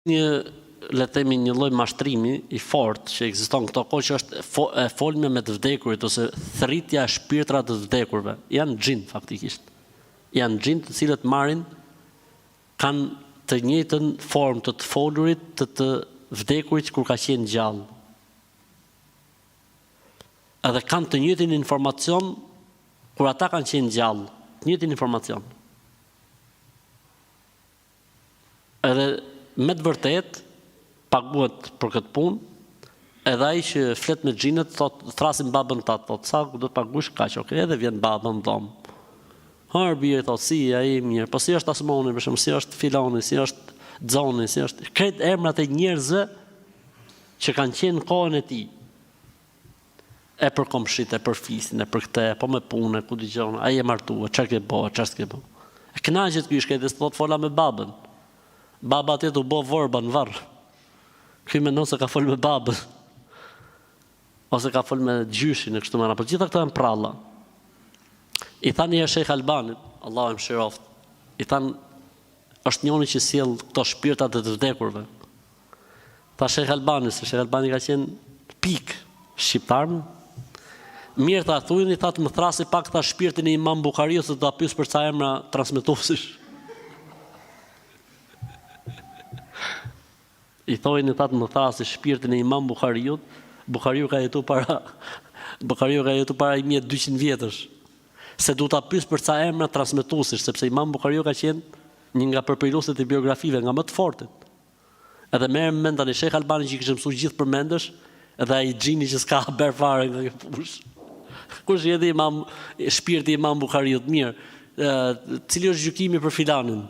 një, le të themi, një lloj mashtrimi i fortë që ekziston këto kohë që është e folme me të vdekurit ose thërritja e shpirtrave të vdekurve. Janë xhin faktikisht. Janë xhin të cilët kanë të njëjtën formë të folurit të vdekurit kur ka qenë gjallë. Edhe kanë të njëjtin informacion kur ata kanë qenë gjallë, të njëjtin informacion. Edhe me të vërtet paguhet për këtë punë, edhe ai që flet me xhinët thotë thrasin babën tat, thotë sa do të paguash kaq, okay, edhe vjen baba në dhomë. Harbi e thotë si ai mirë, po si është Asmoni, për shembull, si është Filoni, si është Xoni, si është këtë emrat e njerëzve që kanë qenë në kohën e tij. E për komshit, e për fisin, e për këtë, po me punë, ku dëgjon, ai e martua, çfarë ke bë, çfarë s'ke bë. E kënaqet ky shkëtë se thotë fola me babën. Baba atë u bë vorba në varr. Ky mendon se ka fol me babën. Ose ka fol me gjyshin e kështu me radhë. Por gjitha këto janë pralla. I thanë ja Sheikh Albanit, Allahu e mëshiroft. I thanë është njëri që sjell këto shpirtat e të vdekurve. Tha Sheikh Albani, se Sheikh Albani ka qenë pik shqiptar. Mirë ta thujni, tha të më thrasi pak ta shpirtin e Imam Buhariut se do ta pyes për ca emra transmetuesish. I thojnë ta të më thrasi shpirtin e Imam Buhariut. Buhariu ka jetu para 1200 vjetësh. Se du ta pyes për ca emra transmetuesish, sepse Imam Buhariu ka qenë një nga përpjeguesit e biografive, nga më të fortit. Edhe merr mend tani Sheikh Albani që kishte mësuar gjithë përmendesh, edhe ai xhini që s'ka haber fare nga kjo fushë. Kush jeti shpirti i Imam Buhariut mirë? Cili është gjykimi për filanin?